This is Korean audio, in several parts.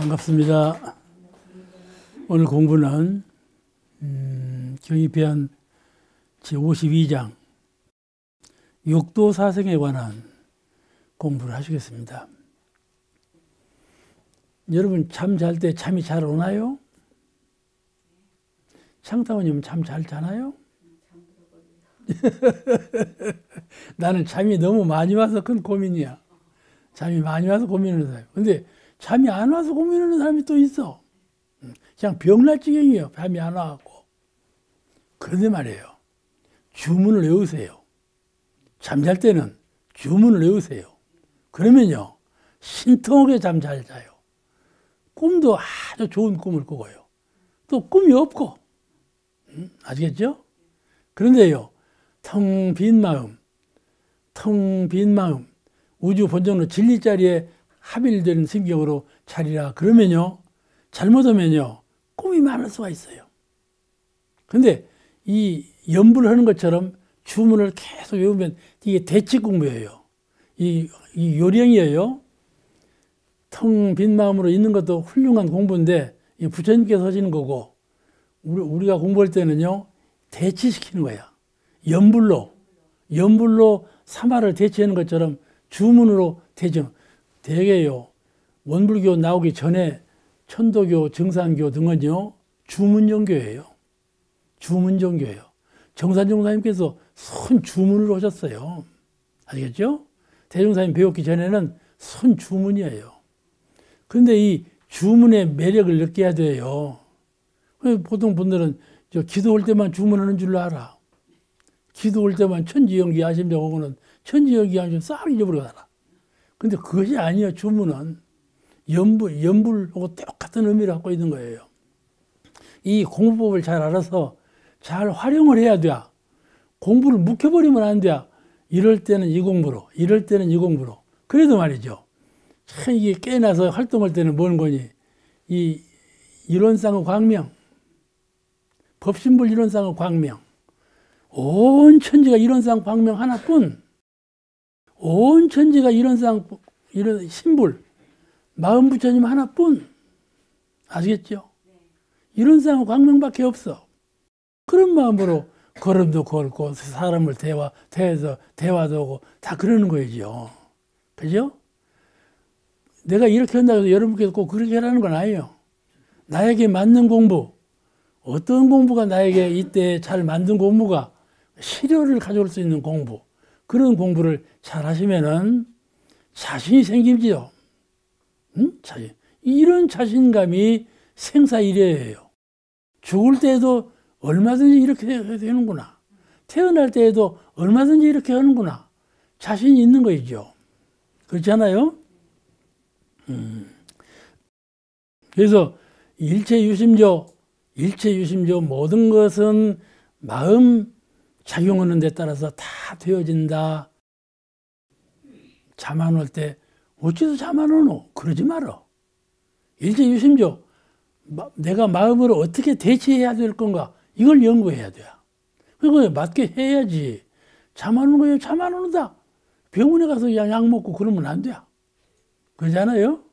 반갑습니다. 오늘 공부는 경희편 제52장 육도사생에 관한 공부를 하시겠습니다. 여러분 잠 잘 때 잠이 잘 오나요? 창타원님은 잠 잘 자나요? 나는 잠이 너무 많이 와서 큰 고민이야. 잠이 많이 와서 고민하는 사람. 근데 잠이 안 와서 고민하는 사람이 또 있어. 그냥 병날 지경이에요. 잠이 안 와갖고. 그런데 말이에요. 주문을 외우세요. 잠잘 때는 주문을 외우세요. 그러면요. 신통하게 잠 잘 자요. 꿈도 아주 좋은 꿈을 꾸고요. 또 꿈이 없고. 아시겠죠? 그런데요. 텅 빈 마음, 우주 본정로 진리 자리에 합일된 성경으로 차리라. 그러면요, 잘못하면요, 꿈이 많을 수가 있어요. 근데 이 연불을 하는 것처럼 주문을 계속 외우면 이게 대치 공부예요. 이 요령이에요. 텅 빈 마음으로 있는 것도 훌륭한 공부인데, 부처님께서 하시는 거고, 우리가 공부할 때는요, 대치시키는 거야. 연불로 사마를 대치하는 것처럼 주문으로 대죠. 대개요, 원불교 나오기 전에 천도교, 정산교 등은요, 주문종교예요. 주문종교예요. 정산종사님께서 손 주문을 하셨어요. 아시겠죠? 대종사님 배웠기 전에는 손 주문이에요. 근데 이 주문의 매력을 느껴야 돼요. 보통 분들은 기도할 때만 주문하는 줄로 알아. 기도할 때만 천지연기 아심자고 오고는 천지연기 아심 싹 잊어버리고 살아. 근데 그것이 아니에요. 주문은 연불하고 똑같은 의미를 갖고 있는 거예요. 이 공부법을 잘 알아서 잘 활용을 해야 돼. 공부를 묵혀버리면 안 돼. 이럴 때는 이 공부로, 이럴 때는 이 공부로. 그래도 말이죠. 참 이게 깨나서 활동할 때는 뭔 거니? 이 이론상의 광명, 법신불 이론상의 광명, 온 천지가 이론상 광명 하나뿐, 온 천지가 이런 신불, 마음 부처님 하나뿐. 아시겠죠? 이론상 광명밖에 없어. 그런 마음으로 걸음도 걸고 사람을 대화도 하고 다 그러는 거죠. 그죠? 내가 이렇게 한다고 해서 여러분께서 꼭 그렇게 하라는 건 아니에요. 나에게 맞는 공부, 어떤 공부가 나에게 이때 잘 만든 공부가 실효를 가져올 수 있는 공부, 그런 공부를 잘 하시면은 자신이 생기죠. 이런 자신감이 생사일회예요. 죽을 때에도 얼마든지 이렇게 되는구나. 태어날 때에도 얼마든지 이렇게 하는구나. 자신이 있는 거죠. 그렇지 않아요? 그래서 일체유심조 모든 것은 마음 작용하는 데 따라서 다 되어진다. 잠 안 올 때 어찌서 잠 안 오노? 그러지 말어. 일체유심조, 내가 마음으로 어떻게 대처해야 될 건가? 이걸 연구해야 돼. 그거 맞게 해야지. 잠 안 오는 거예요. 잠 안 오는다. 병원에 가서 약 먹고 그러면 안 돼. 그러잖아요?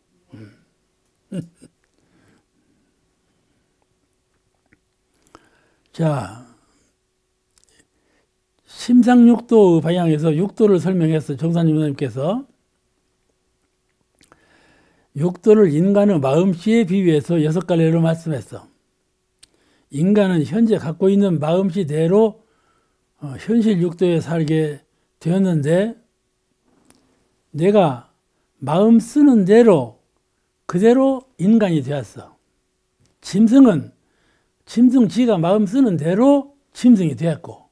자, 심상육도 방향에서 육도를 설명해서 정산님께서 육도를 인간의 마음씨에 비유해서 6갈래로 말씀했어. 인간은 현재 갖고 있는 마음씨대로 현실 육도에 살게 되었는데 내가 마음 쓰는 대로 그대로 인간이 되었어. 짐승은 지가 마음 쓰는 대로 짐승이 되었고,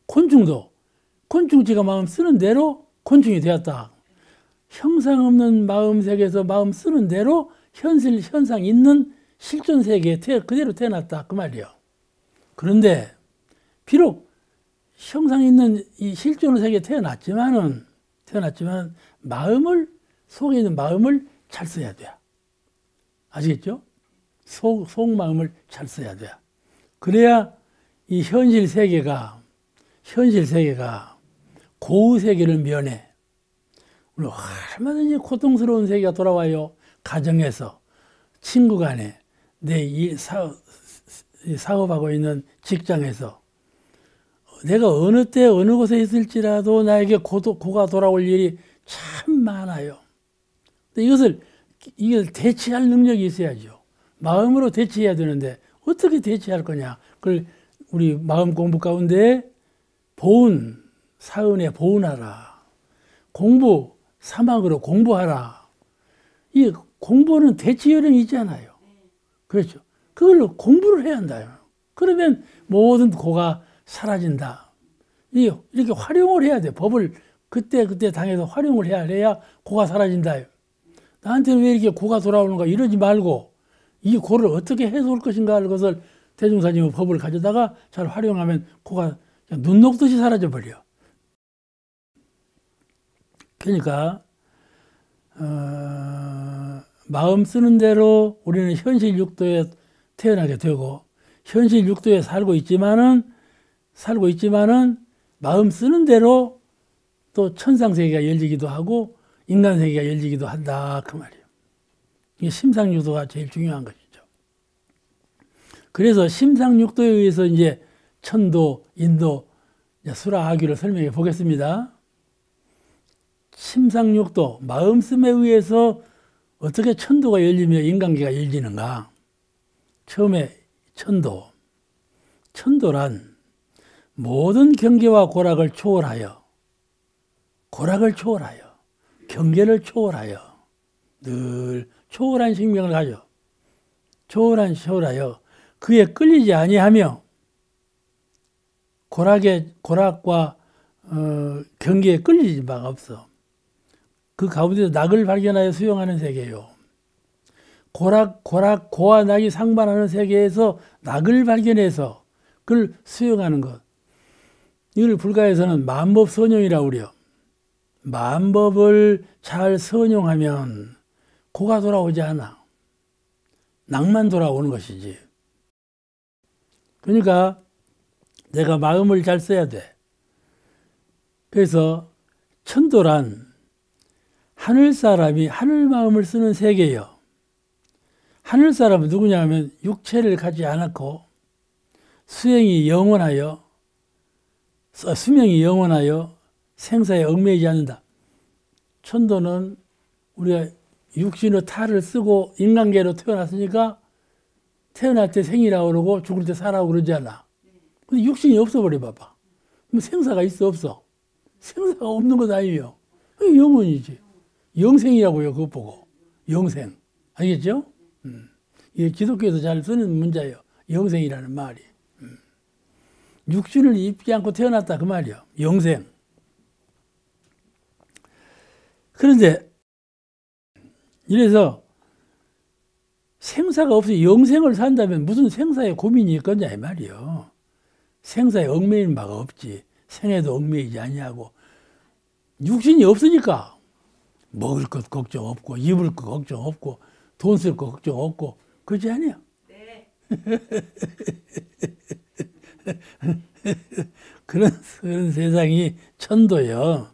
곤충도 지가 마음 쓰는 대로 곤충이 되었다. 형상 없는 마음 세계에서 마음 쓰는 대로 현상 있는 실존 세계에 그대로 태어났다. 그 말이에요. 그런데 비록 형상 있는 이 실존 세계에 태어났지만 속에 있는 마음을 잘 써야 돼. 아시겠죠? 속마음을 잘 써야 돼. 그래야 이 현실 세계가 고우 세계를 면해. 얼마든지 고통스러운 세계가 돌아와요. 가정에서, 친구 간에 내 사업하고 있는 직장에서 내가 어느 때 어느 곳에 있을지라도 나에게 고가 돌아올 일이 참 많아요. 근데 이걸 대체할 능력이 있어야죠. 마음으로 대체해야 되는데 어떻게 대체할 거냐. 그걸 우리 마음 공부 가운데 보은, 사은에 보은하라. 공부, 사막으로 공부하라. 이 공부는 대체 요령이 있잖아요. 그렇죠. 그걸로 공부를 해야 한다요. 그러면 모든 고가 사라진다. 이렇게 활용을 해야 돼. 법을 그때 당해서 활용을 해야 고가 사라진다. 나한테는 왜 이렇게 고가 돌아오는가 이러지 말고 이 고를 어떻게 해소할 것인가 하는 것을 대종사님의 법을 가져다가 잘 활용하면 고가 눈 녹듯이 사라져 버려. 그러니까 마음 쓰는 대로 우리는 현실 육도에 태어나게 되고 현실 육도에 살고 있지만은 마음 쓰는 대로 또 천상세계가 열리기도 하고 인간세계가 열리기도 한다 그 말이에요. 이게 심상육도가 제일 중요한 것이죠. 그래서 심상육도에 의해서 이제 천도, 인도, 수라아귀를 설명해 보겠습니다. 심상육도, 마음씀에 의해서 어떻게 천도가 열리며 인간계가 열리는가. 처음에 천도란 모든 경계와 고락을 초월하여 경계를 초월하여 늘 초월한 생명을 가져 초월하여 그에 끌리지 아니하며 고락과 경계에 끌리지 바가 없어. 그 가운데서 낙을 발견하여 수용하는 세계요. 고와 낙이 상반하는 세계에서 낙을 발견해서 그걸 수용하는 것. 이걸 불가에서는 만법 선용이라고 그래요. 만법을 잘 선용하면 고가 돌아오지 않아. 낙만 돌아오는 것이지. 그러니까 내가 마음을 잘 써야 돼. 그래서 천도란 하늘 사람이 하늘 마음을 쓰는 세계예요. 하늘 사람은 누구냐 하면 육체를 갖지 않았고 수명이 영원하여 생사에 얽매이지 않는다. 천도는 우리가 육신의 탈을 쓰고 인간계로 태어났으니까 태어날 때 생이라고 그러고 죽을 때 사라고 그러지 않아. 근데 육신이 없어버려 봐봐. 그럼 생사가 있어 없어? 생사가 없는 것 아니에요. 영원이지. 영생이라고요. 그것 보고. 영생. 알겠죠? 이게 기독교에서 잘 쓰는 문자예요. 영생이라는 말이. 육신을 입지 않고 태어났다 그 말이요. 영생. 그런데 이래서 생사가 없이 영생을 산다면 무슨 생사에 고민이 있겠냐 이 말이요. 생사에 얽매이는 바가 없지. 생에도 얽매이지 아니하고 육신이 없으니까 먹을 것 걱정 없고 입을 것 걱정 없고 돈 쓸 것 걱정 없고 그렇지 않아요? 네. 그런 세상이 천도요.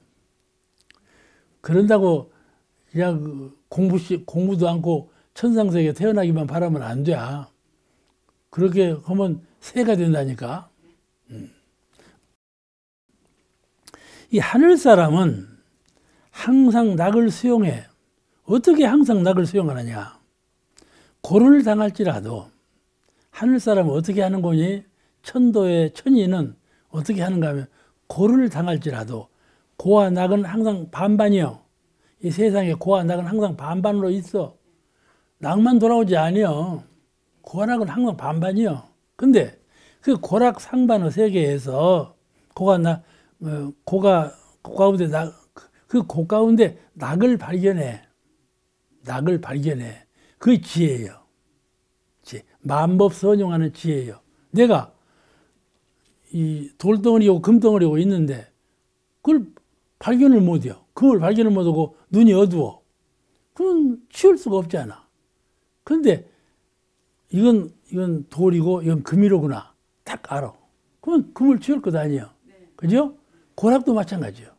그런다고 그냥 공부도 않고 천상세계에 태어나기만 바라면 안 돼. 그렇게 하면 새가 된다니까. 이 하늘 사람은 항상 낙을 수용해. 어떻게 항상 낙을 수용하느냐. 고를 당할지라도 하늘 사람은 어떻게 하는 거니? 천도의 천인은 어떻게 하는가 하면 고를 당할지라도 고와 낙은 항상 반반이요. 이 세상에 고와 낙은 항상 반반으로 있어. 낙만 돌아오지 아니요. 고와 낙은 항상 반반이요. 근데 그 고락 상반의 세계에서 고가 가운데 그 고 가운데 낙을 발견해. 그게 지혜예요. 만법 선용하는 지혜예요. 내가 이 돌덩어리고 금덩어리고 있는데 그걸 발견을 못해요. 그걸 발견을 못하고 눈이 어두워. 그건 치울 수가 없잖아. 그런데 이건 돌이고 이건 금이로구나. 딱 알아. 그건 금을 치울 것 아니에요. 그죠? 고락도 마찬가지예요.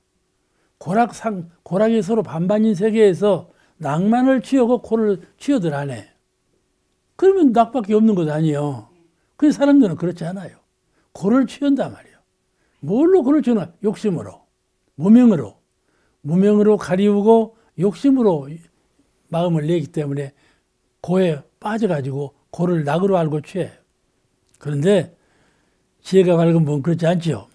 고락이 서로 반반인 세계에서 낭만을 치우고 고를 치어들 안 해. 그러면 낙밖에 없는 것 아니에요. 근데 사람들은 그렇지 않아요. 고를 취한단 말이에요. 뭘로 고를 취하나? 욕심으로, 무명으로 가리우고 욕심으로 마음을 내기 때문에 고에 빠져가지고 고를 낙으로 알고 취해요. 그런데 지혜가 밝은 분은 그렇지 않지요.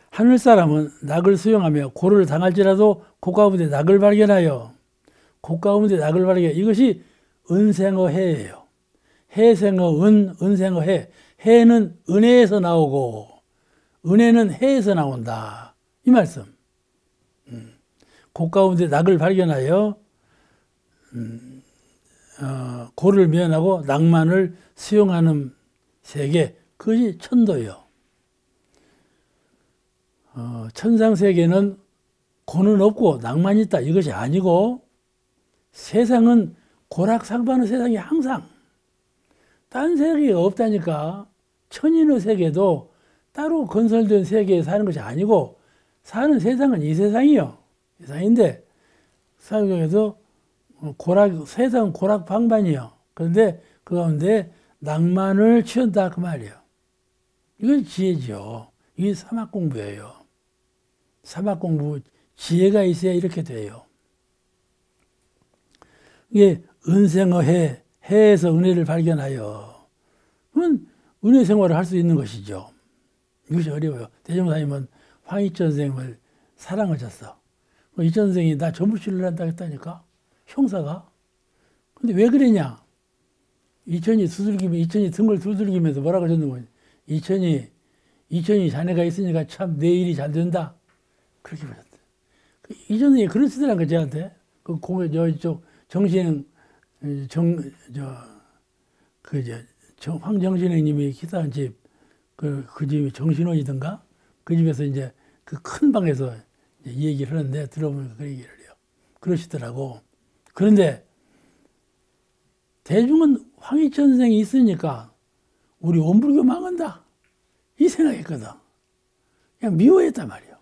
하늘 사람은 낙을 수용하며 고를 당할지라도 고 가운데 낙을 발견하여 고 가운데 낙을 발견해. 이것이 은생어해예요. 해생어 은, 은생어 해. 해는 은혜에서 나오고 은혜는 해에서 나온다. 이 말씀. 고 가운데 낙을 발견하여 고를 면하고 낭만을 수용하는 세계, 그것이 천도요. 천상세계는 고는 없고 낭만이 있다, 이것이 아니고 세상은 고락상반의 세상이 항상 딴 세계가 없다니까. 천인의 세계도 따로 건설된 세계에 사는 것이 아니고 사는 세상은 이 세상이요. 세상인데 세상에도 세상 고락방반이요. 그런데 그 가운데 낭만을 취한다 그 말이에요. 이건 지혜죠. 이게 사막공부예요. 사막공부 지혜가 있어야 이렇게 돼요. 이게 은생어해, 해에서 은혜를 발견하여 그러면 은혜 생활을 할 수 있는 것이죠. 이것이 어려워요. 대종사님은 황희천 선생님을 사랑하셨어. 이천 선생이 나 전무실을 한다고 했다니까. 형사가. 근데 왜 그러냐? 이천이 등을 두들기면서 뭐라고 하셨는 거냐? 이천이 자네가 있으니까 참 내 일이 잘 된다. 그렇게 보셨대. 이천 선생이 그런 쓰더란 거, 저한테. 황정신행님이 기사한 집, 그 집이 정신원이든가? 그 집에서 이제 그 큰 방에서 이 얘기를 하는데 들어보면 그 얘기를 해요. 그러시더라고. 그런데 대중은 황희천 선생이 있으니까 우리 원불교 망한다. 이 생각했거든. 그냥 미워했단 말이에요.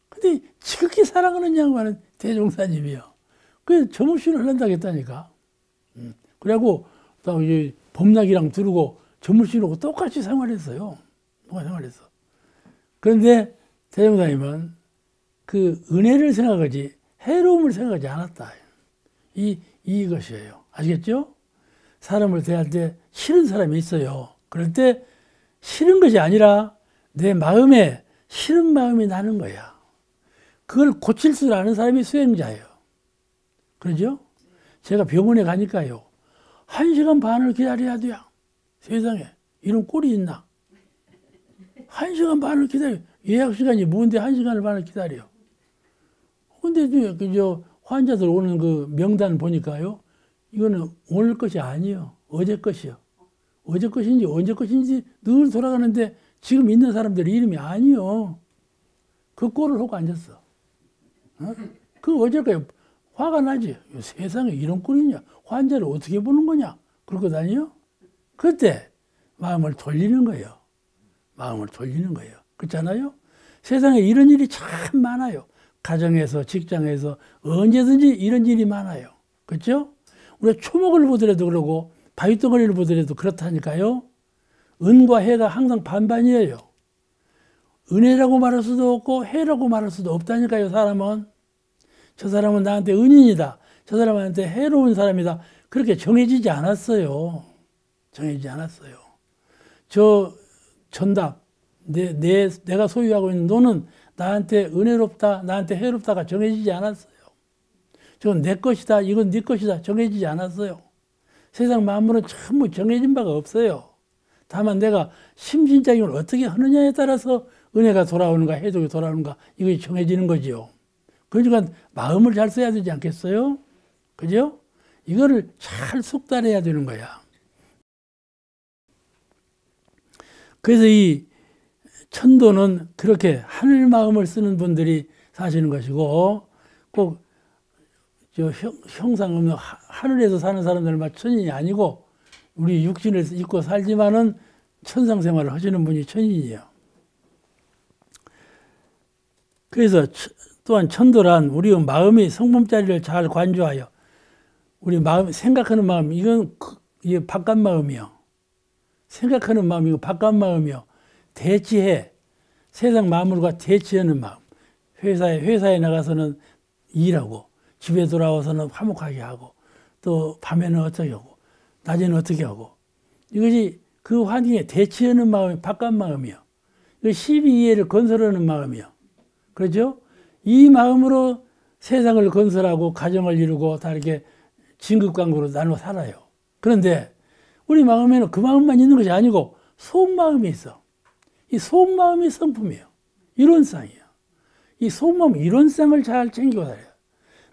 근데 지극히 사랑하는 양반은 대종사님이요. 그래서 점없이를 한다고 했다니까. 그래갖고 이제 법락이랑 두르고 점물씨하고 똑같이 생활했어요. 생활했어. 그런데 대종사님은 그 은혜를 생각하지 해로움을 생각하지 않았다. 이것이에요. 아시겠죠? 사람을 대할 때 싫은 사람이 있어요. 그럴 때 싫은 것이 아니라 내 마음에 싫은 마음이 나는 거야. 그걸 고칠 줄 아는 사람이 수행자예요. 그러죠? 제가 병원에 가니까요. 1시간 반을 기다려야 돼요. 세상에. 이런 꼴이 있나? 1시간 반을 기다려. 예약 시간이 뭔데 1시간을 반을 기다려. 근데 환자들 오는 그 명단 보니까요. 이거는 오늘 것이 아니에요. 어제 것이요. 어제 것인지 언제 것인지 늘 돌아가는데 지금 있는 사람들 이름이 아니요. 그 꼴을 하고 앉았어. 그 어제까지 화가 나지. 세상에 이런 꼴이냐. 환자를 어떻게 보는 거냐. 그러거든요. 그때 마음을 돌리는 거예요. 마음을 돌리는 거예요. 그렇잖아요. 세상에 이런 일이 참 많아요. 가정에서, 직장에서 언제든지 이런 일이 많아요. 그렇죠? 우리가 초목을 보더라도 그러고 바위덩어리를 보더라도 그렇다니까요. 은과 해가 항상 반반이에요. 은혜라고 말할 수도 없고 해라고 말할 수도 없다니까요. 사람은. 저 사람은 나한테 은인이다. 저 사람한테 해로운 사람이다. 그렇게 정해지지 않았어요. 정해지지 않았어요. 저 전답, 내가 소유하고 있는 너는 나한테 은혜롭다, 나한테 해롭다가 정해지지 않았어요. 저건 내 것이다, 이건 네 것이다 정해지지 않았어요. 세상 만물은 전부 정해진 바가 없어요. 다만 내가 심신작용을 어떻게 하느냐에 따라서 은혜가 돌아오는가 해독이 돌아오는가 이것이 정해지는 거지요. 그러니까 마음을 잘 써야 되지 않겠어요? 그죠? 이거를 잘 숙달해야 되는 거야. 그래서 이 천도는 그렇게 하늘 마음을 쓰는 분들이 사시는 것이고 꼭 형상 없는 하늘에서 사는 사람들만 천인이 아니고 우리 육신을 입고 살지만은 천상 생활을 하시는 분이 천인이에요. 그래서 또한 천도란 우리의 마음이 성품자리를 잘 관조하여 우리 마음, 생각하는 마음, 이게 바깥 마음이요. 생각하는 마음, 이거 바깥 마음이요. 대치해. 세상 마음과 대치하는 마음. 회사에 나가서는 일하고, 집에 돌아와서는 화목하게 하고, 또 밤에는 어떻게 하고, 낮에는 어떻게 하고. 이것이 그 환경에 대치하는 마음이 바깥 마음이요. 12이해를 건설하는 마음이요. 그렇죠? 이 마음으로 세상을 건설하고 가정을 이루고 다 이렇게 진급관계로 나눠 살아요. 그런데 우리 마음에는 그 마음만 있는 것이 아니고 속마음이 있어. 이 속마음이 성품이에요. 이론상이에요. 이 속마음 이론상을 잘 챙기고 살아요.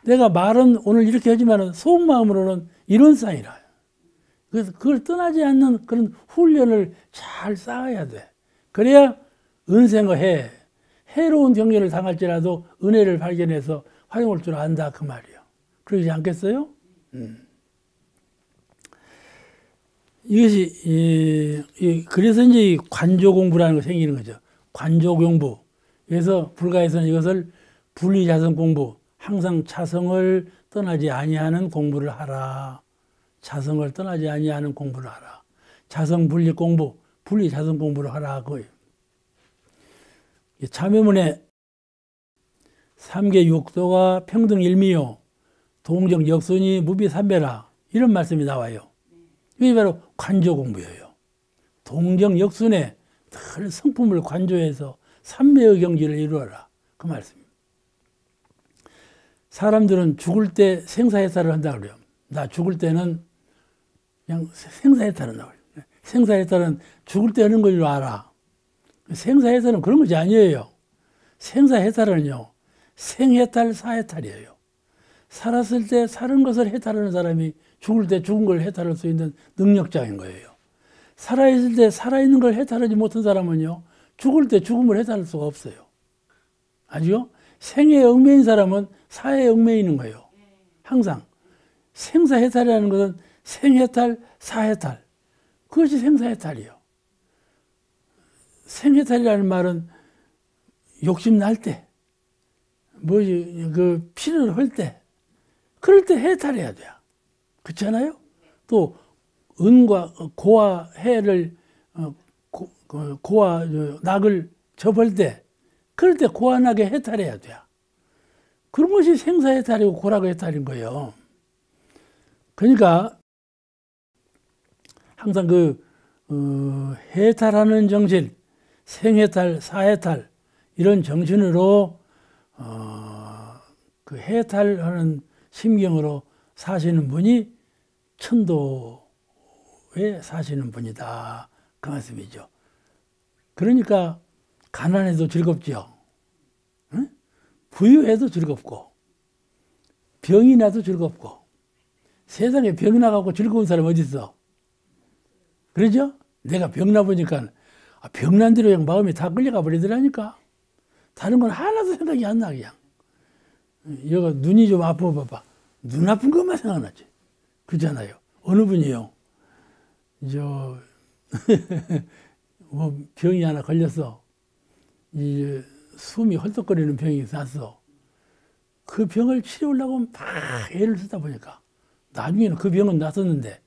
내가 말은 오늘 이렇게 하지만 속마음으로는 이론상이라. 그래서 그걸 떠나지 않는 그런 훈련을 잘 쌓아야 돼. 그래야 은생어 해로운 경계를 당할지라도 은혜를 발견해서 활용할 줄 안다 그 말이에요. 그러지 않겠어요? 이것이 그래서 이제 이 관조 공부라는 거 생기는 거죠. 관조 공부. 그래서 불가에서는 이것을 분리자성 공부, 항상 자성을 떠나지 아니하는 공부를 하라. 자성을 떠나지 아니하는 공부를 하라. 자성 분리 공부, 분리자성 공부를 하라 그거예요. 참여문에 삼계 육도가 평등 일미요, 동정 역순이 무비 삼배라 이런 말씀이 나와요. 이게 바로 관조 공부예요. 동정 역순에 늘 성품을 관조해서 삼배의 경지를 이루어라 그 말씀입니다. 사람들은 죽을 때 생사해탈을 한다고 그래요. 나 죽을 때는 그냥 생사해탈을 한다고 그래요. 생사해탈은 죽을 때 하는 걸 알아. 생사해탈은 그런 것이 아니에요. 생사해탈은요, 생해탈, 사해탈이에요. 살았을 때 사는 것을 해탈하는 사람이 죽을 때 죽은 걸 해탈할 수 있는 능력자인 거예요. 살아있을 때 살아있는 걸 해탈하지 못한 사람은요, 죽을 때 죽음을 해탈할 수가 없어요. 아시죠? 생에 얽매인 사람은 사에 얽매이는 거예요. 항상. 생사해탈이라는 것은 생해탈, 사해탈. 그것이 생사해탈이에요. 생해탈이라는 말은 욕심 날 때, 필요를 할 때, 그럴 때 해탈해야 돼요. 그렇잖아요? 또, 은과 고와 해를, 고와 낙을 접을 때, 그럴 때 고와 낙에 해탈해야 돼요. 그런 것이 생사해탈이고 고락의 해탈인 거예요. 그러니까, 항상 해탈하는 정신, 생해탈, 사해탈, 이런 정신으로, 그 해탈하는 심경으로 사시는 분이 천도에 사시는 분이다. 그 말씀이죠. 그러니까, 가난해도 즐겁죠. 응? 부유해도 즐겁고, 병이 나도 즐겁고, 세상에 병이 나가고 즐거운 사람 어디 있어? 그러죠? 내가 병 나보니까, 병난 대로 그냥 마음이 다 끌려가 버리더라니까. 다른 건 하나도 생각이 안 나, 그냥. 여가 눈이 좀 아프면 봐봐. 눈 아픈 것만 생각나지. 그렇잖아요. 어느 분이요. 뭐 병이 하나 걸렸어. 숨이 헐떡거리는 병이 났어. 그 병을 치료하려고 막 애를 쓰다 보니까 나중에는 그 병은 났었는데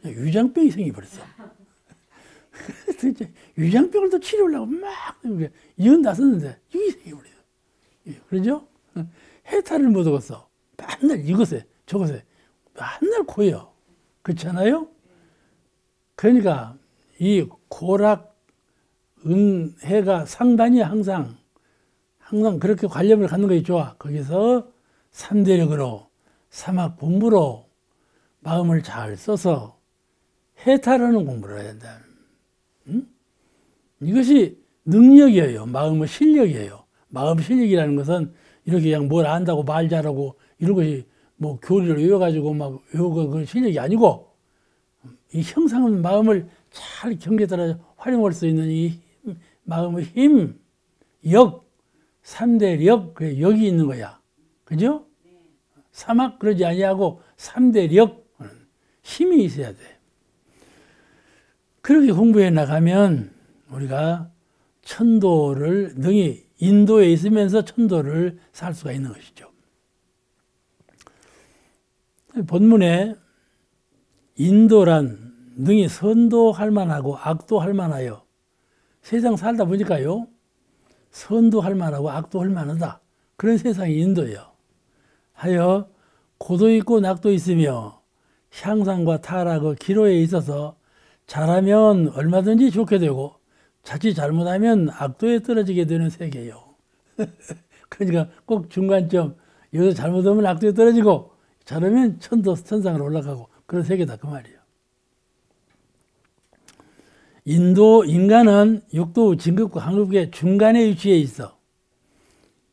위장병이 생겨버렸어. 위장병을 또 치료하려고 막 이건 났었는데 이게 생겨버렸어. 그러죠? 해탈을 못 얻었어. 맨날 이것에 저것에 맨날 고여. 그렇잖아요? 그러니까 이 고락 은해가 상반이 항상 그렇게 관념을 갖는 것이 좋아. 거기서 삼대력으로 사막 공부로 마음을 잘 써서 해탈하는 공부를 해야 된다. 응? 이것이 능력이에요. 마음의 실력이에요. 마음 실력이라는 것은 이렇게 그냥 뭘 안다고 말 잘하고 이런 것이 뭐 교리를 외워가지고 막 외우고 그런 실력이 아니고 이 형상은 마음을 잘 경계에 따라 활용할 수 있는 이 마음의 힘, 역, 3대 력, 그래 역이 있는 거야. 그죠? 사막 그러지 아니하고 3대 력, 힘이 있어야 돼. 그렇게 공부해 나가면 우리가 천도를 능히 인도에 있으면서 천도를 살 수가 있는 것이죠. 본문에 인도란 능히 선도할 만하고 악도할 만하여 세상 살다 보니까요. 선도할 만하고 악도할 만하다. 그런 세상이 인도예요. 하여 고도 있고 낙도 있으며 향상과 타락의 기로에 있어서 잘하면 얼마든지 좋게 되고 자칫 잘못하면 악도에 떨어지게 되는 세계예요. 그러니까 꼭 중간점, 여기서 잘못하면 악도에 떨어지고 잘하면 천상으로 올라가고 그런 세계다 그 말이에요. 인간은 육도 진급과 한급의 중간에 위치해 있어.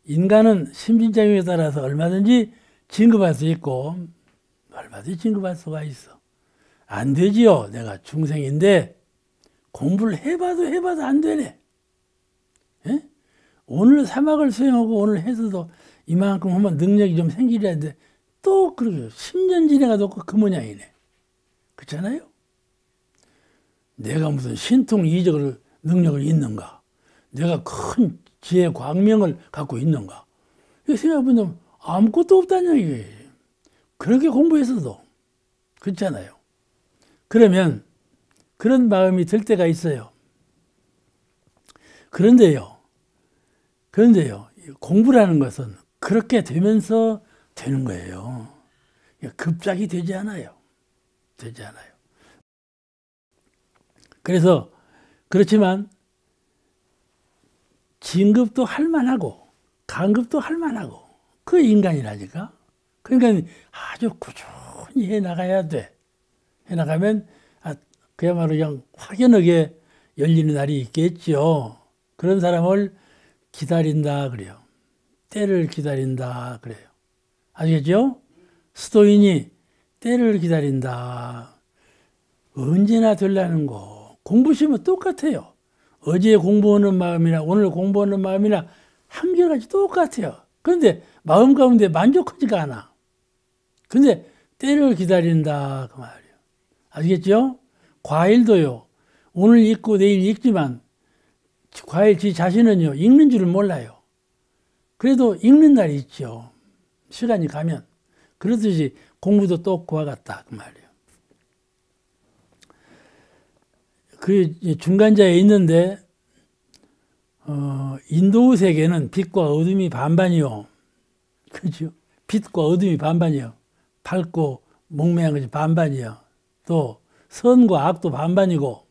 인간은 심진장애에 따라서 얼마든지 진급할 수 있고 얼마든지 진급할 수가 있어. 안 되지요. 내가 중생인데 공부를 해봐도 안 되네. 예? 오늘 사막을 수행하고 오늘 해서도 이만큼 하면 능력이 좀 생기려 했는데 또 그러게 10년 지나가도 그 모양이네. 그렇잖아요? 내가 무슨 신통이적을 능력을 있는가? 내가 큰 지혜 광명을 갖고 있는가? 생각해보면 아무것도 없다는 얘기예요. 그렇게 공부했어도. 그렇잖아요. 그러면 그런 마음이 들 때가 있어요. 그런데요. 공부라는 것은 그렇게 되면서 되는 거예요. 급작이 되지 않아요. 그래서 그렇지만 진급도 할 만하고 간급도 할 만하고 그 인간이라니까. 그러니까 아주 꾸준히 해나가야 돼. 해나가면 그야말로 그냥 확연하게 열리는 날이 있겠죠. 그런 사람을 기다린다 그래요. 때를 기다린다 그래요. 아시겠죠? 스토인이 때를 기다린다. 언제나 되려는 거. 공부시면 똑같아요. 어제 공부하는 마음이나 오늘 공부하는 마음이나 한결같이 똑같아요. 그런데 마음 가운데 만족하지가 않아. 근데 때를 기다린다 그 말이에요. 아시겠죠? 과일도요. 오늘 읽고 내일 읽지만 과일 지 자신은요. 읽는 줄을 몰라요. 그래도 읽는 날이 있죠. 시간이 가면. 그렇듯이 공부도 또 그와 같다 그 말이에요. 그 중간자에 있는데 인도 세계는 빛과 어둠이 반반이요. 그죠? 빛과 어둠이 반반이요. 밝고蒙昧한 것이 반반이요. 또 선과 악도 반반이고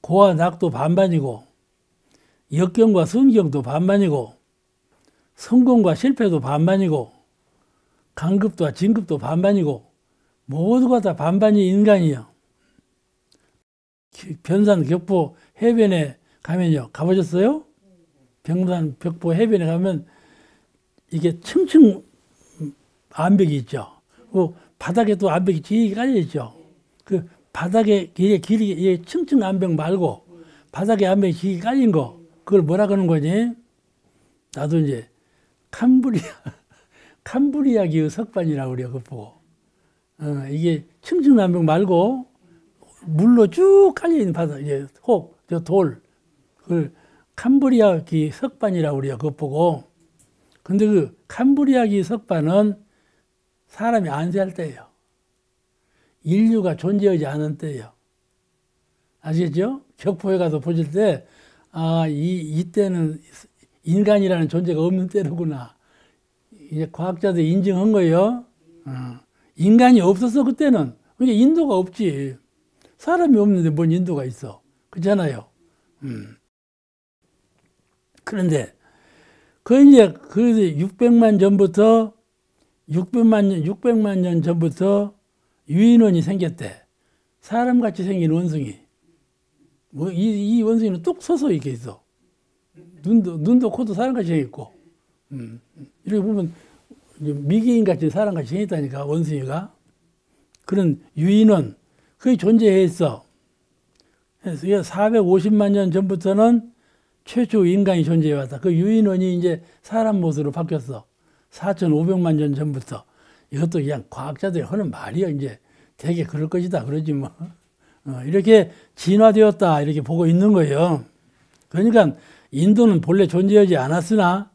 고와 낙도 반반이고 역경과 순경도 반반이고 성공과 실패도 반반이고 강급과 진급도 반반이고 모두가 다 반반이 인간이요. 변산 격포 해변에 가면요. 가보셨어요? 변산 격포 해변에 가면 이게 층층 암벽이 있죠. 그 바닥에 또 암벽이 길게 깔려 있죠. 그 바닥에 길게 층층 암벽 말고 바닥에 암벽이 길게 깔린 거 그걸 뭐라 그러는 거니? 나도 이제 캄브리아기의 석반이라고 그래요. 그거 보고. 이게 층층 암벽 말고 물로 쭉 깔려있는 바다, 돌, 그걸 캄브리아기 석반이라고 그래요. 그거 보고. 근데 그 캄브리아기 석반은 사람이 안세할 때예요. 인류가 존재하지 않은 때예요. 아시겠죠? 격포에 가서 보실 때, 이때는 인간이라는 존재가 없는 때로구나. 이제 과학자들이 인증한 거예요. 인간이 없었어, 그때는. 그러니까 인도가 없지. 사람이 없는데 뭔 인도가 있어. 그렇잖아요. 그런데, 이제, 600만 년 전부터 유인원이 생겼대. 사람같이 생긴 원숭이. 이 원숭이는 뚝 서서 이렇게 있어. 눈도 코도 사람같이 생겼고. 이렇게 보면, 미개인같이 사람같이 생겼다니까, 원숭이가. 그런 유인원. 그게 존재했어. 그래서 450만 년 전부터는 최초 인간이 존재해왔다. 그 유인원이 이제 사람 모습으로 바뀌었어. 4,500만 년 전부터. 이것도 그냥 과학자들이 하는 말이야. 이제 되게 그럴 것이다. 그러지 뭐. 이렇게 진화되었다. 이렇게 보고 있는 거예요. 그러니까 인도는 본래 존재하지 않았으나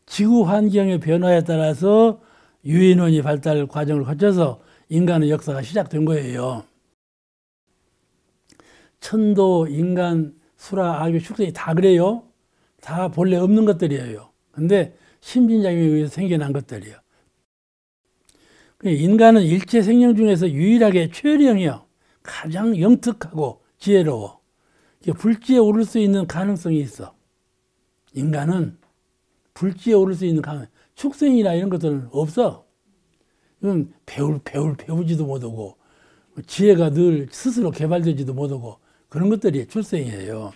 지구 환경의 변화에 따라서 유인원이 발달 과정을 거쳐서 인간의 역사가 시작된 거예요. 천도, 인간, 수라, 악유, 축생이 다 그래요. 다 본래 없는 것들이에요. 근데 심진작용에 의해서 생겨난 것들이에요. 인간은 일체 생명 중에서 유일하게 최령이요. 가장 영특하고 지혜로워. 불지에 오를 수 있는 가능성이 있어. 인간은 불지에 오를 수 있는 가능성. 축생이나 이런 것들은 없어. 이건 배우지도 못하고, 지혜가 늘 스스로 개발되지도 못하고, 그런 것들이 출생이에요.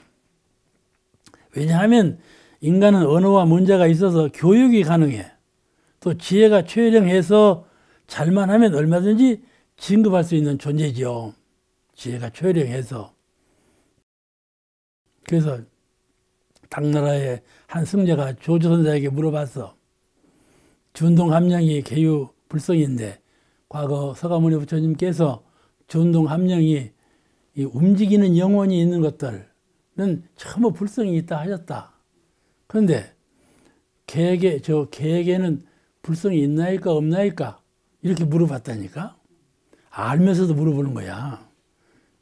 왜냐하면 인간은 언어와 문제가 있어서 교육이 가능해. 또 지혜가 최령해서 잘만 하면 얼마든지 진급할 수 있는 존재죠. 지혜가 최령해서. 그래서 당나라의 한 승려가 조조선사에게 물어봤어. 준동함령이 개유 불성인데 과거 서가모니 부처님께서 준동함령이 이 움직이는 영혼이 있는 것들은 전부 불성이 있다 하셨다. 그런데 개에게는 불성이 있나이까 없나이까 이렇게 물어봤다니까. 알면서도 물어보는 거야.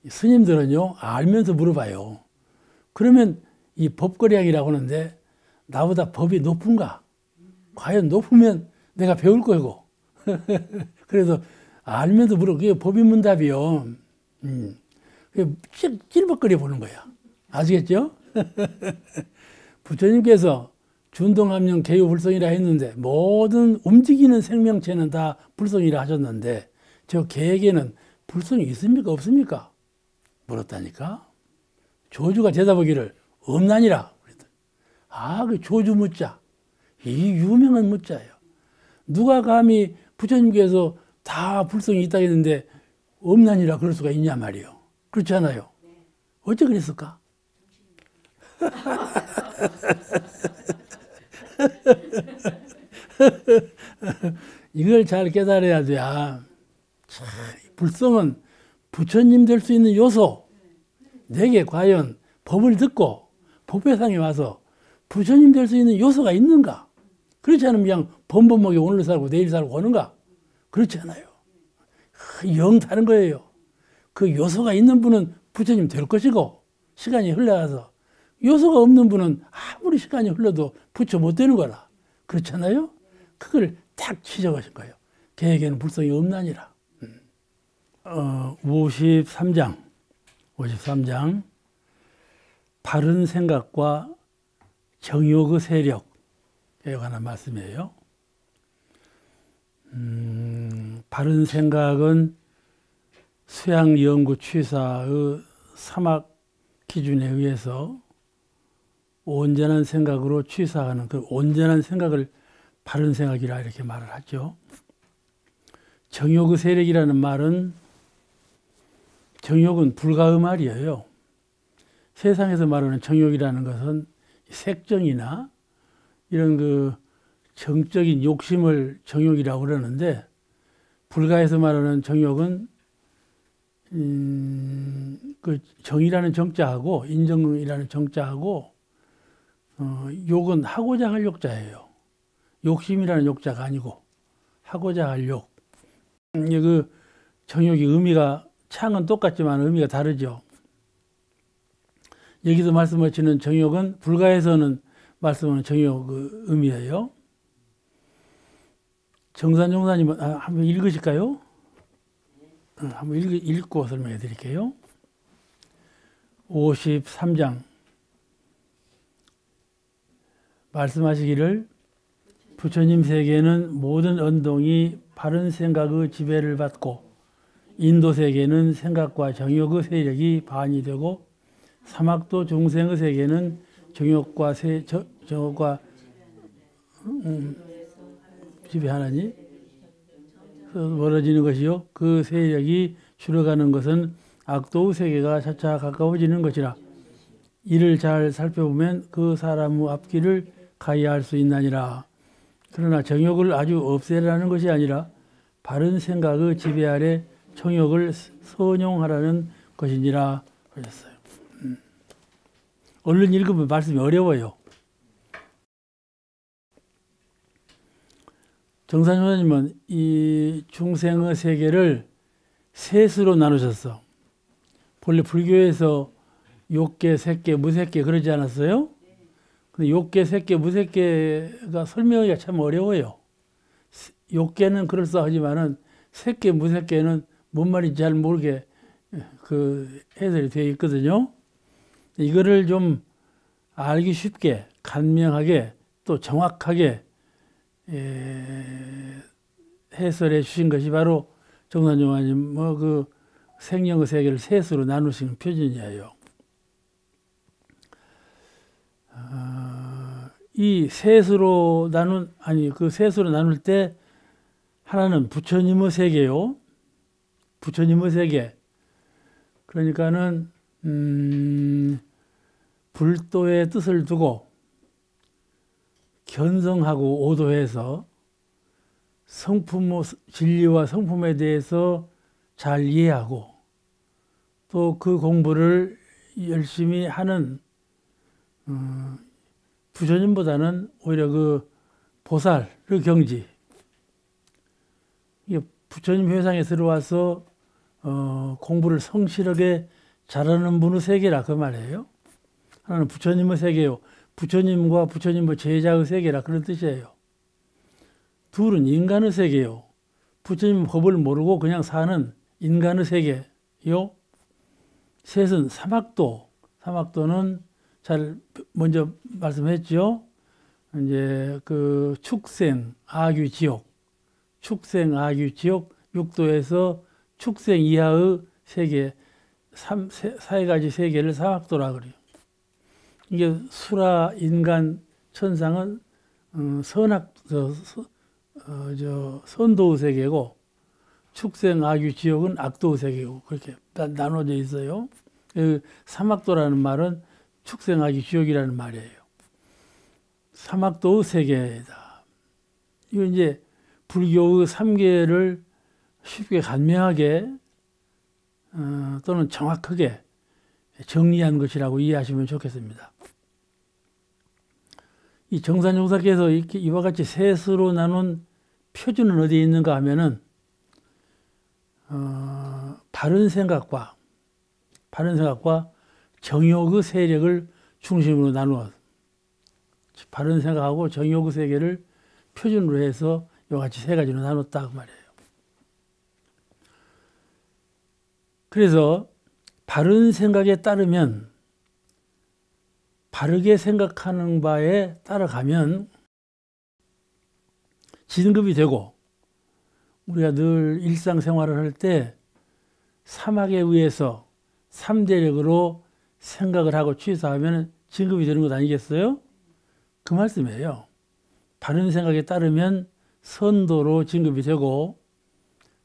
스님들은요 알면서 물어봐요. 그러면 이 법거량이라고 하는데 나보다 법이 높은가? 과연 높으면 내가 배울 거고. 그래서 알면서 물어. 그게 법인문답이요. 찔벅거려 보는 거야. 아시겠죠? 부처님께서 준동함령 개유불성이라 했는데 모든 움직이는 생명체는 다 불성이라 하셨는데 저 개에게는 불성이 있습니까 없습니까? 물었다니까. 조주가 대답하기를 없나니라. 그 조주 무자. 이 유명한 무자예요. 누가 감히 부처님께서 다 불성이 있다 했는데 없나니라 그럴 수가 있냐 말이요. 그렇지 않아요? 어째 그랬을까? 이걸 잘 깨달아야 돼. 불성은 부처님 될 수 있는 요소. 내게 과연 법을 듣고 법회상에 와서 부처님 될 수 있는 요소가 있는가? 그렇지 않으면 그냥 범범하게 오늘 살고 내일 살고 오는가? 그렇지 않아요. 영 다른 거예요. 그 요소가 있는 분은 부처님 될 것이고 시간이 흘러가서 요소가 없는 분은 아무리 시간이 흘러도 부처 못 되는 거라. 그렇잖아요? 그걸 딱 지적하신 거예요. 개에게는 불성이 없나니라. 53장 바른 생각과 정욕의 세력에 관한 말씀이에요. 바른 생각은 수양연구 취사의 3학 기준에 의해서 온전한 생각으로 취사하는 그 온전한 생각을 바른 생각이라 이렇게 말을 하죠. 정욕의 세력이라는 말은 정욕은 불가의 말이에요. 세상에서 말하는 정욕이라는 것은 색정이나 이런 그 정적인 욕심을 정욕이라고 그러는데 불가에서 말하는 정욕은 그 정이라는 정자하고 인정이라는 정자하고 욕은 하고자 할 욕자예요. 욕심이라는 욕자가 아니고 하고자 할 욕. 그 정욕이 의미가 창은 똑같지만 의미가 다르죠. 여기서 말씀하시는 정욕은 불가에서는 말씀하는 정욕 그 의미예요. 정산종사님 한번 읽으실까요? 한번 읽고 설명해 드릴게요. 53장 말씀하시기를 부처님 세계는 모든 언동이 바른 생각의 지배를 받고 인도 세계는 생각과 정욕의 세력이 반이 되고 사막도 중생의 세계는 정욕과 지배하나니 멀어지는 것이요 그 세력이 줄어가는 것은 악도의 세계가 차차 가까워지는 것이라. 이를 잘 살펴보면 그 사람의 앞길을 가야 할 수 있나니라. 그러나 정욕을 아주 없애라는 것이 아니라 바른 생각의 지배 아래 정욕을 선용하라는 것이니라 하셨어요. 얼른 읽으면 말씀이 어려워요. 정산조사님은 이 중생의 세계를 셋으로 나누셨어. 본래 불교에서 욕계, 색계, 무색계 그러지 않았어요? 근데 욕계, 색계, 무색계가 설명하기가 참 어려워요. 욕계는 그럴싸하지만은 색계, 무색계는 뭔 말인지 잘 모르게 그 해설이 되어 있거든요. 이거를 좀 알기 쉽게, 간명하게, 또 정확하게 해설해 주신 것이 바로 정산조사님 그 생명의 세계를 셋으로 나누신 표준이에요. 이 셋으로 그 셋으로 나눌 때 하나는 부처님의 세계요. 부처님의 세계. 그러니까는 불도의 뜻을 두고 견성하고 오도해서 진리와 성품에 대해서 잘 이해하고 또 그 공부를 열심히 하는 부처님보다는 오히려 그 보살의 경지, 부처님 회상에 들어와서 공부를 성실하게 잘하는 분의 세계라 그 말이에요. 하나는 부처님의 세계요. 부처님과 부처님의 제자의 세계라 그런 뜻이에요. 둘은 인간의 세계요. 부처님 법을 모르고 그냥 사는 인간의 세계요. 셋은 사막도. 사막도는 잘 먼저 말씀했죠. 이제 그 축생, 악유, 지옥. 축생, 악유, 지옥, 육도에서 축생 이하의 세계, 세 가지 세계를 사막도라 그래요. 이게 수라, 인간, 천상은 선도의 세계고, 축생, 악유, 지옥은 악도의 세계고, 그렇게 나눠져 있어요. 사막도라는 말은 축생, 악유, 지옥이라는 말이에요. 사막도의 세계다. 이거 이제 불교의 3계를 쉽게 간명하게 또는 정확하게 정리한 것이라고 이해하시면 좋겠습니다. 이 정산용사께서 이와 같이 셋으로 나눈 표준은 어디에 있는가 하면은 바른 생각과 정욕의 세력을 중심으로 나누어 바른 생각하고 정욕의 세계를 표준으로 해서 이와 같이 세 가지로 나눴다 그 말이에요. 그래서 바른 생각에 따르면 바르게 생각하는 바에 따라가면 진급이 되고 우리가 늘 일상생활을 할 때 사막에 의해서 3대력으로 생각을 하고 취사하면 진급이 되는 것 아니겠어요? 그 말씀이에요. 바른 생각에 따르면 선도로 진급이 되고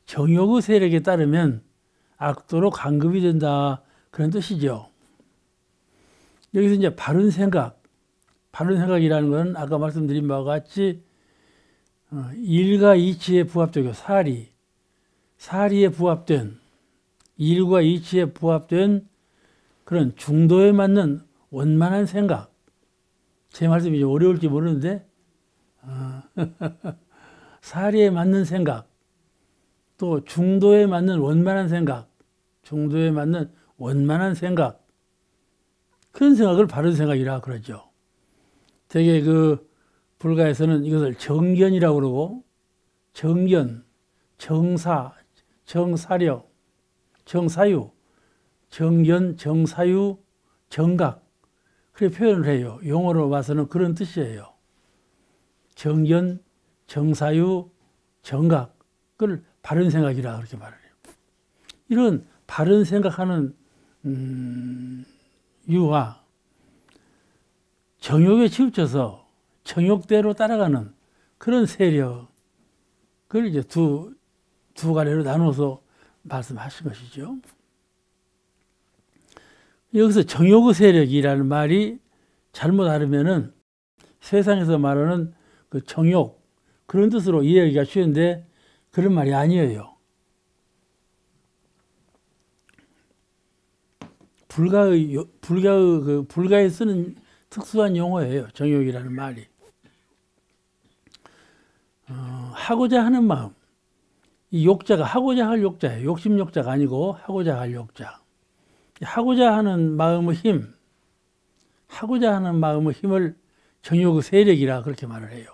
정욕의 세력에 따르면 악도로 간급이 된다 그런 뜻이죠. 여기서 이제 바른 생각이라는 것은 아까 말씀드린 바와 같이 일과 이치에 부합되고 사리에 부합된 일과 이치에 부합된 그런 중도에 맞는 원만한 생각. 제 말씀이 좀 어려울지 모르는데 사리에 맞는 생각 또 중도에 맞는 원만한 생각 그런 생각을 바른 생각이라 그러죠. 되게 그 불가에서는 이것을 정견이라고 그러고 정견, 정사, 정사려, 정사유, 정견, 정사유, 정각 그렇게 표현을 해요. 용어로 봐서는 그런 뜻이에요. 정견, 정사유, 정각 그걸 바른 생각이라 그렇게 말을 해요. 이런 바른 생각하는 유와 정욕에 치우쳐서 정욕대로 따라가는 그런 세력을 이제 두 가지로 나눠서 말씀하신 것이죠. 여기서 정욕의 세력이라는 말이 잘못 알으면은 세상에서 말하는 그 정욕 그런 뜻으로 이해하기가 쉬운데 그런 말이 아니에요. 불가에 쓰는 특수한 용어예요. 정욕이라는 말이. 하고자 하는 마음. 이 욕자가 하고자 할 욕자예요. 욕심 욕자가 아니고 하고자 할 욕자. 하고자 하는 마음의 힘, 하고자 하는 마음의 힘을 정욕의 세력이라 그렇게 말을 해요.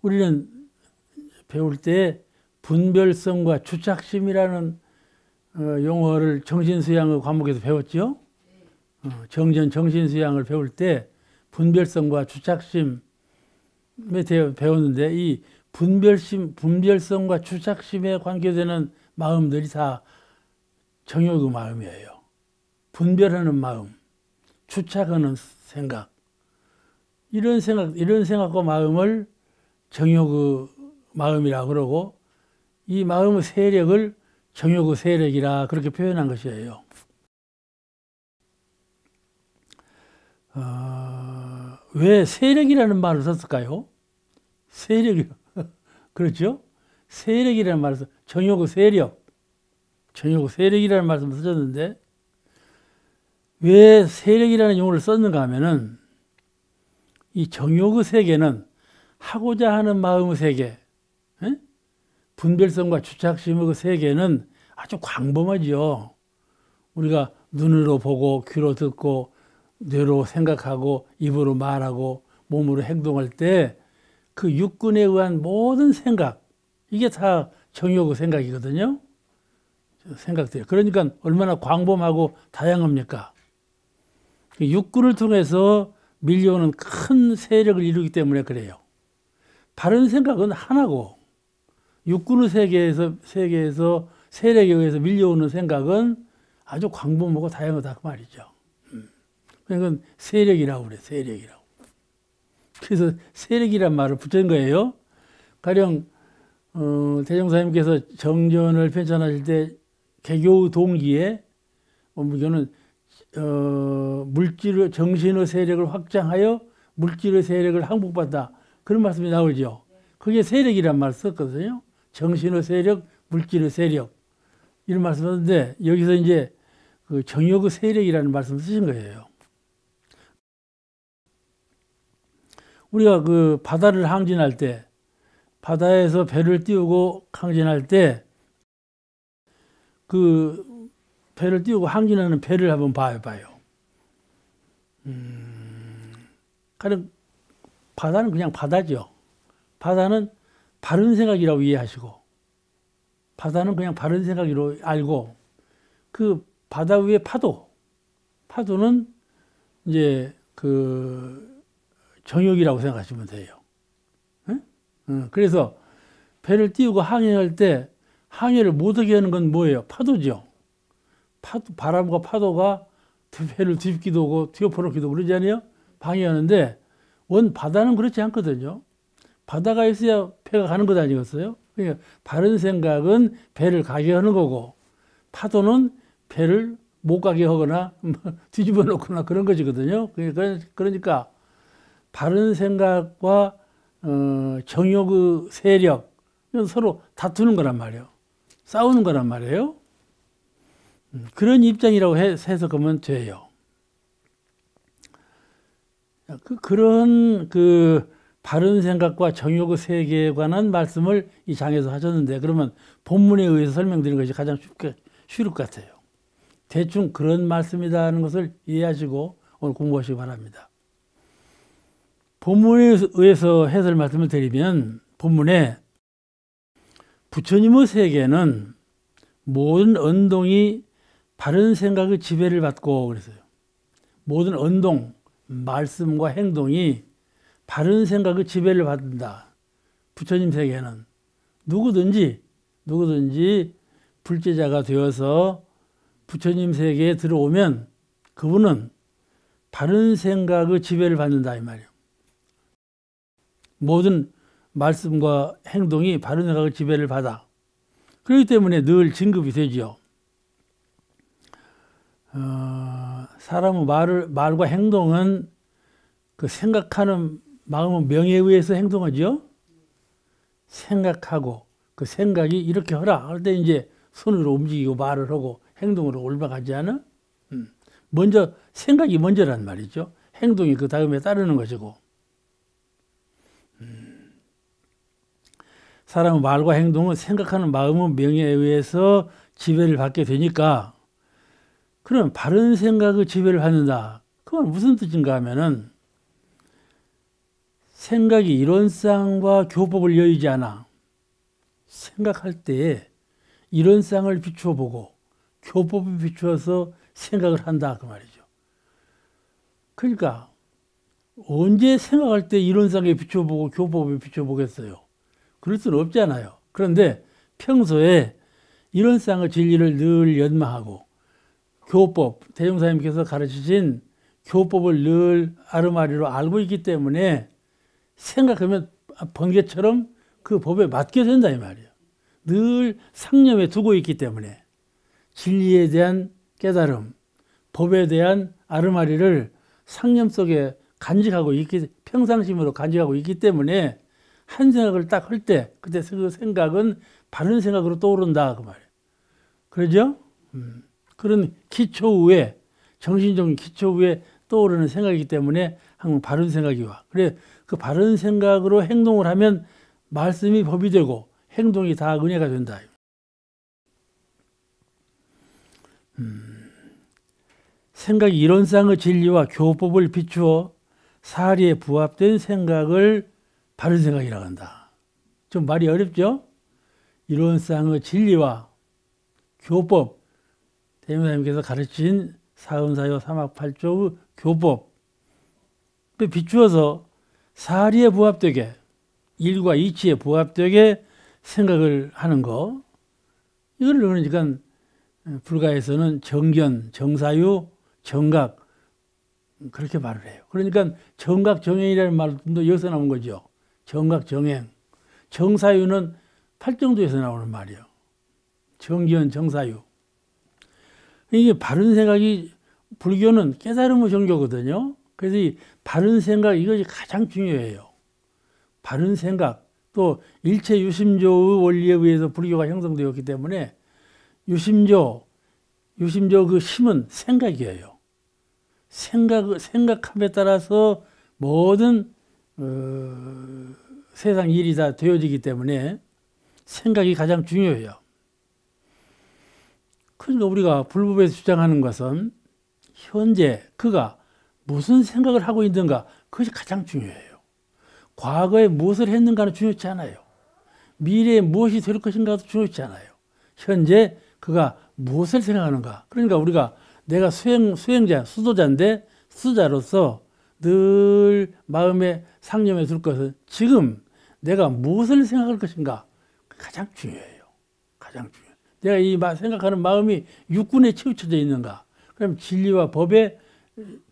우리는 배울 때 분별성과 주착심이라는 용어를 정신수양의 과목에서 배웠죠. 정신수양을 배울 때 분별성과 주착심에 대해 배웠는데 이 분별성과 주착심에 관계되는 마음들이 다 정욕의 마음이에요. 분별하는 마음, 주착하는 생각, 이런 생각과 마음을 정욕의 마음이라 그러고 이 마음의 세력을 정욕의 세력이라 그렇게 표현한 것이에요. 왜 세력이라는 말을 썼을까요? 세력이 그렇죠? 세력이라는 말을 정욕의 세력, 정욕의 세력이라는 말씀을 쓰셨는데 왜 세력이라는 용어를 썼는가 하면은 이 정욕의 세계는 하고자 하는 마음의 세계, 분별성과 주착심의 세계는 아주 광범하죠. 우리가 눈으로 보고 귀로 듣고 뇌로 생각하고 입으로 말하고 몸으로 행동할 때 그 육군에 의한 모든 생각, 이게 다 정욕의 생각이거든요. 생각들. 그러니까 얼마나 광범하고 다양합니까? 육군을 통해서 밀려오는 큰 세력을 이루기 때문에 그래요. 바른 생각은 하나고 육군의 세계에서 세력에 의해서 밀려오는 생각은 아주 광범하고 다양하다 그 말이죠. 그러니까 세력이라고 그래, 세력이라고. 그래서 세력이란 말을 붙인 거예요. 가령 대종사님께서 정전을 편찬하실 때 개교 동기에 이거는 물질의 정신의 세력을 확장하여 물질의 세력을 항복받다, 그런 말씀이 나오죠. 그게 세력이란 말을 썼거든요. 정신의 세력, 물질의 세력, 이런 말씀을 썼는데 여기서 이제 그 정욕의 세력이라는 말씀을 쓰신 거예요. 우리가 그 바다를 항진할 때, 바다에서 배를 띄우고 항진할 때 그 배를 띄우고 항진하는 배를 한번 봐요. 가령 바다는 그냥 바다죠. 바다는 바른 생각이라고 이해하시고, 바다는 그냥 바른 생각으로 알고, 그 바다 위의 파도는 이제 그 정욕이라고 생각하시면 돼요. 그래서 배를 띄우고 항해할 때 항해를 못하게 하는 건 뭐예요? 파도죠. 바람과 파도가 배를 뒤집기도 하고 뒤엎어놓기도 그러잖아요. 방해하는데 바다는 그렇지 않거든요. 바다가 있어야 배가 가는 것 아니겠어요? 그러니까 바른 생각은 배를 가게 하는 거고, 파도는 배를 못 가게 하거나 뒤집어 놓거나 그런 것이거든요. 그러니까 바른 생각과 정욕의 세력, 서로 다투는 거란 말이에요. 싸우는 거란 말이에요. 그런 입장이라고 해석하면 돼요. 그런 바른 생각과 정욕의 세계에 관한 말씀을 이 장에서 하셨는데, 그러면 본문에 의해서 설명드리는 것이 가장 쉬울 것 같아요. 대충 그런 말씀이라는 것을 이해하시고 오늘 공부하시기 바랍니다. 본문에 의해서 해설 말씀을 드리면, 본문에 부처님의 세계는 모든 언동이 바른 생각의 지배를 받고 그랬어요. 모든 언동, 말씀과 행동이 바른 생각의 지배를 받는다. 부처님 세계는 누구든지 불제자가 되어서 부처님 세계에 들어오면 그분은 바른 생각의 지배를 받는다 이 말이에요. 모든 말씀과 행동이 바른 생각의 지배를 받아. 그렇기 때문에 늘 진급이 되죠. 사람의 말과 행동은 그 생각하는 마음의 명예에 의해서 행동하죠. 생각하고 그 생각이 이렇게 하라 할 때 이제 손으로 움직이고 말을 하고 행동으로 올라가지 않아? 먼저 생각이 먼저란 말이죠. 행동이 그 다음에 따르는 것이고. 사람의 말과 행동은 생각하는 마음의 명예에 의해서 지배를 받게 되니까, 그럼 바른 생각의 지배를 받는다. 그건 무슨 뜻인가 하면은, 생각이 이론상과 교법을 여의지 않아. 생각할 때에 이론상을 비추어 보고 교법을 비추어서 생각을 한다 그 말이죠. 그러니까 언제 생각할 때 이론상에 비추어 보고 교법에 비추어 보겠어요? 그럴 수는 없잖아요. 그런데 평소에 이론상의 진리를 늘 연마하고 교법, 대종사님께서 가르치신 교법을 늘 아르마리로 알고 있기 때문에 생각하면 번개처럼 그 법에 맞게 된다 이 말이에요. 늘 상념에 두고 있기 때문에 진리에 대한 깨달음, 법에 대한 아르마리를 상념 속에 간직하고 있기, 평상심으로 간직하고 있기 때문에 한 생각을 딱 할 때 그때 그 생각은 바른 생각으로 떠오른다 그 말이에요. 그러죠? 그런 기초 위에, 정신적인 기초 위에 떠오르는 생각이기 때문에 항상 바른 생각이 와. 그래 그 바른 생각으로 행동을 하면 말씀이 법이 되고 행동이 다 은혜가 된다. 생각이 이론상의 진리와 교법을 비추어 사리에 부합된 생각을 바른 생각이라고 한다. 좀 말이 어렵죠? 이론상의 진리와 교법, 대명사님께서 가르친 사은사요 삼학팔조의 교법 비추어서 사리에 부합되게, 일과 이치에 부합되게 생각을 하는 거. 이걸 그러니까 불가에서는 정견, 정사유, 정각 그렇게 말을 해요. 그러니까 정각정행이라는 말도 여기서 나온 거죠. 정각정행. 정사유는 팔정도에서 나오는 말이에요. 정견, 정사유. 이게 바른 생각이 불교는 깨달음의 종교거든요. 그래서 이 바른 생각 이것이 가장 중요해요. 바른 생각, 또 일체 유심조의 원리에 의해서 불교가 형성되었기 때문에 유심조 그 심은 생각이에요. 생각함에 따라서 모든 세상 일이 다 되어지기 때문에 생각이 가장 중요해요. 그러니까 우리가 불법에서 주장하는 것은 현재 그가 무슨 생각을 하고 있는가, 그것이 가장 중요해요. 과거에 무엇을 했는가는 중요치 않아요. 미래에 무엇이 될 것인가도 중요치 않아요. 현재 그가 무엇을 생각하는가. 그러니까 우리가 내가 수행자, 수도자인데 수도자로서 늘 마음에 상념에 둘 것은 지금 내가 무엇을 생각할 것인가. 가장 중요해요. 가장 중요해요. 내가 이 생각하는 마음이 육군에 치우쳐져 있는가. 그럼 진리와 법에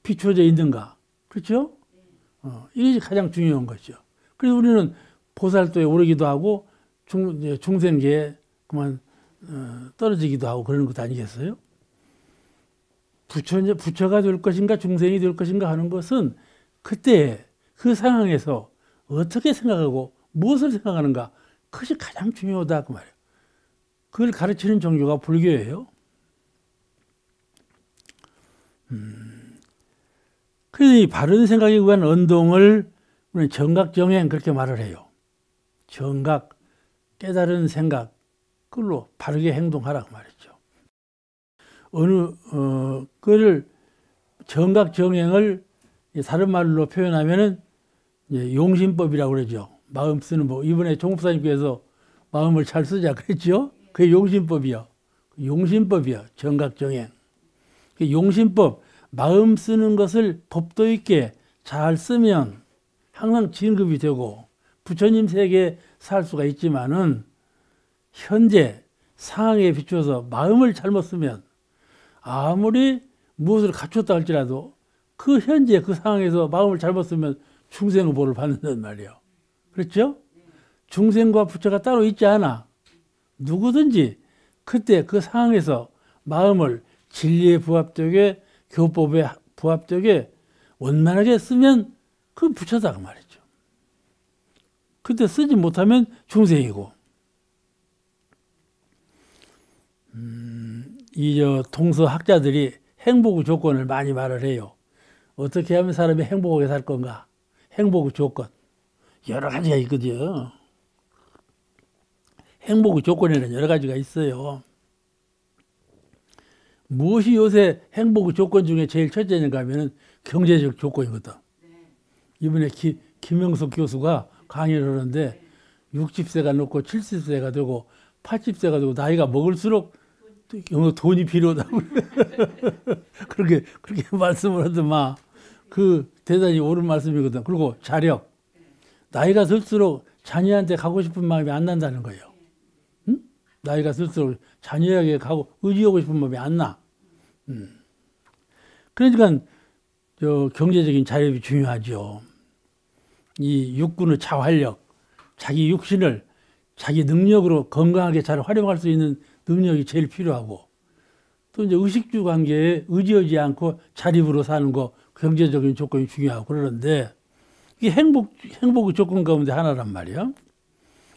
비추어져 있는가. 그렇죠? 이것이 가장 중요한 거죠. 그래서 우리는 보살도에 오르기도 하고 중생계에 그만 떨어지기도 하고 그러는 것 아니겠어요? 부처가 될 것인가 중생이 될 것인가 하는 것은 그때 그 상황에서 어떻게 생각하고 무엇을 생각하는가, 그것이 가장 중요하다 그 말이에요. 그걸 가르치는 종교가 불교예요. 그래서 이 바른 생각에 의한 언동을 우리는 정각정행 그렇게 말을 해요. 정각, 깨달은 생각, 그걸로 바르게 행동하라고 말했죠. 그를 정각정행을 다른 말로 표현하면은 용심법이라고 그러죠. 마음 쓰는 법. 이번에 종법사님께서 마음을 잘 쓰자 그랬죠. 그게 용심법이요. 용심법이요. 정각정행. 용심법, 마음 쓰는 것을 법도 있게 잘 쓰면 항상 진급이 되고 부처님 세계에 살 수가 있지만은 현재 상황에 비추어서 마음을 잘못 쓰면 아무리 무엇을 갖췄다 할지라도 그 현재 그 상황에서 마음을 잘못 쓰면 중생의 보를 받는단 말이에요. 그렇죠? 중생과 부처가 따로 있지 않아. 누구든지 그때 그 상황에서 마음을 진리에 부합되게 교법에 부합되게 원만하게 쓰면 그건 부처다 그 말이죠. 그때 쓰지 못하면 중생이고. 동서학자들이 행복의 조건을 많이 말을 해요. 어떻게 하면 사람이 행복하게 살 건가? 행복의 조건. 여러 가지가 있거든요. 행복의 조건에는 여러 가지가 있어요. 무엇이 요새 행복의 조건 중에 제일 첫째인가 하면은 경제적 조건이거든. 이번에 김영석 교수가 강의를 하는데 60세가 넘고 70세가 되고 80세가 되고 나이가 먹을수록 돈이 필요하다고 그렇게 말씀을 하더만. 그 대단히 옳은 말씀이거든. 그리고 자력. 나이가 들수록 자녀한테 가고 싶은 마음이 안 난다는 거예요. 응? 나이가 들수록 자녀에게 가고 의지하고 싶은 마음이 안 나. 그러니까 경제적인 자립이 중요하죠. 이 육군의 자활력, 자기 육신을 자기 능력으로 건강하게 잘 활용할 수 있는 능력이 제일 필요하고, 또 이제 의식주 관계에 의지하지 않고 자립으로 사는 거, 경제적인 조건이 중요하고 그러는데, 이게 행복의 조건 가운데 하나란 말이에요.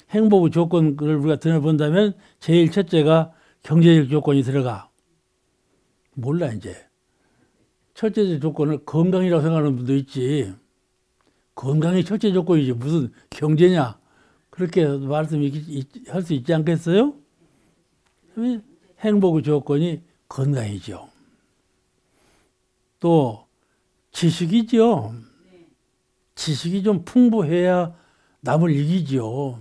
행복의 조건을 우리가 들어본다면 제일 첫째가 경제적 조건이 들어가. 몰라 이제. 첫째 조건을 건강이라고 생각하는 분도 있지. 건강이 첫째 조건이지 무슨 경제냐. 그렇게 말씀할 수 있지 않겠어요? 행복의 조건이 건강이죠. 또 지식이죠. 지식이 좀 풍부해야 남을 이기죠.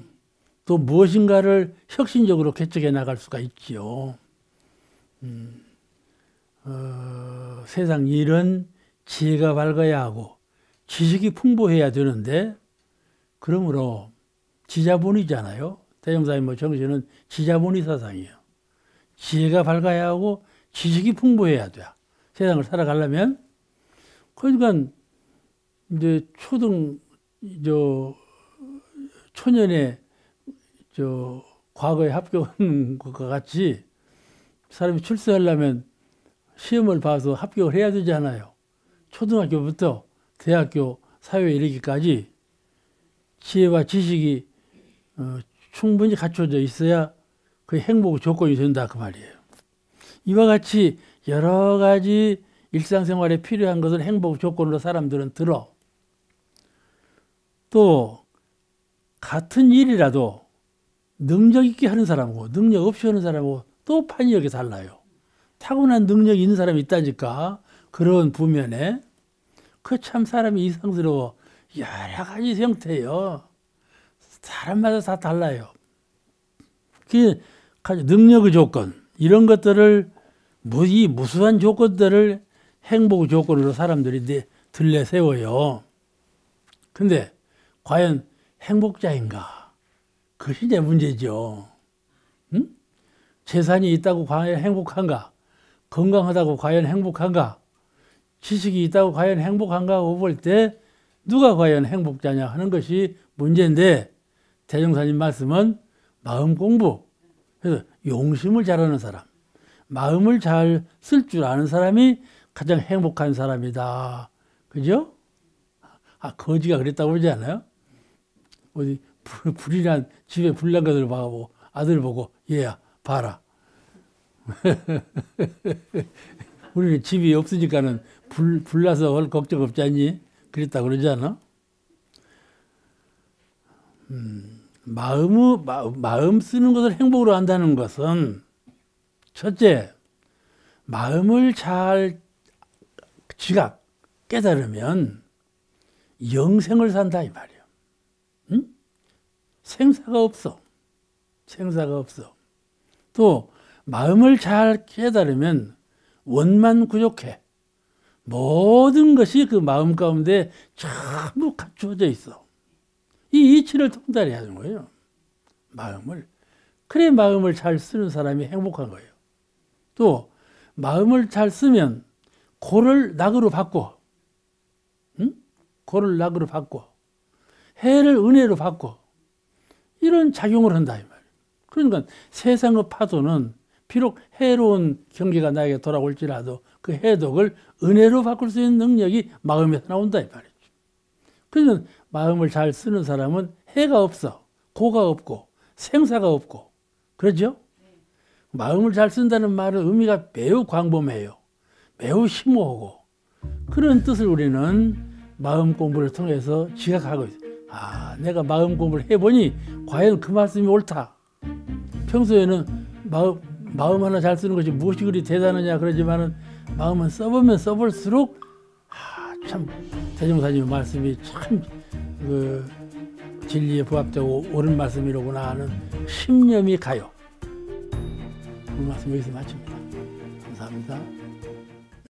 또 무엇인가를 혁신적으로 개척해 나갈 수가 있죠. 세상 일은 지혜가 밝아야 하고 지식이 풍부해야 되는데, 그러므로 지자본이잖아요. 대종사님 뭐 정신은 지자본이 사상이에요. 지혜가 밝아야 하고 지식이 풍부해야 돼. 세상을 살아가려면. 그러니까 이제 초년에 과거에 합격한 것과 같이 사람이 출세하려면 시험을 봐서 합격을 해야 되잖아요. 초등학교부터 대학교 사회에 이르기까지 지혜와 지식이 충분히 갖춰져 있어야 그 행복의 조건이 된다 그 말이에요. 이와 같이 여러 가지 일상생활에 필요한 것을 행복 조건으로 사람들은 들어. 또 같은 일이라도 능력 있게 하는 사람하고 능력 없이 하는 사람하고 또 판이하게 달라요. 타고난 능력이 있는 사람이 있다니까. 그런 부면에 그 참 사람이 이상스러워. 여러 가지 형태예요. 사람마다 다 달라요. 그 능력의 조건, 이런 것들을, 이 무수한 조건들을 행복의 조건으로 사람들이 들려 세워요. 근데 과연 행복자인가? 그것이 이제 문제죠. 응? 재산이 있다고 과연 행복한가? 건강하다고 과연 행복한가? 지식이 있다고 과연 행복한가 하고 볼 때 누가 과연 행복자냐 하는 것이 문제인데, 대종사님 말씀은 마음 공부, 그래서 용심을 잘하는 사람, 마음을 잘 쓸 줄 아는 사람이 가장 행복한 사람이다. 그죠? 거지가 그랬다고 그러지 않아요? 어디 불이난 집에 불난 것을 봐고 아들 보고, 얘야 봐라. 우리는 집이 없으니까는 불나서 할 걱정 없지 않니? 그랬다고 그러지 않아? 마음 쓰는 것을 행복으로 한다는 것은, 첫째, 마음을 잘 깨달으면 영생을 산다 이 말이에요. 응? 생사가 없어. 생사가 없어. 또 마음을 잘 깨달으면 원만구족해. 모든 것이 그 마음 가운데 전부 갖추어져 있어. 이 이치를 통달해야 하는 거예요. 마음을. 그래 마음을 잘 쓰는 사람이 행복한 거예요. 또 마음을 잘 쓰면 고를 낙으로 바꿔. 응? 고를 낙으로 바꿔. 해를 은혜로 바꿔. 이런 작용을 한다 이 말이에요. 그러니까 세상의 파도는 비록 해로운 경계가 나에게 돌아올지라도 그 해독을 은혜로 바꿀 수 있는 능력이 마음에서 나온다 이 말이죠. 그러니까 마음을 잘 쓰는 사람은 해가 없어. 고가 없고 생사가 없고. 그렇죠? 마음을 잘 쓴다는 말은 의미가 매우 광범해요. 매우 심오하고. 그런 뜻을 우리는 마음 공부를 통해서 지각하고 있어요. 내가 마음 공부를 해보니 과연 그 말씀이 옳다. 평소에는 마음 하나 잘 쓰는 것이 무엇이 그리 대단하냐 그러지만은 마음은 써보면 써볼수록 참 대종사님 말씀이 참 그 진리에 부합되고 옳은 말씀이로구나 하는 신념이 가요. 오늘 말씀 여기서 마칩니다. 감사합니다.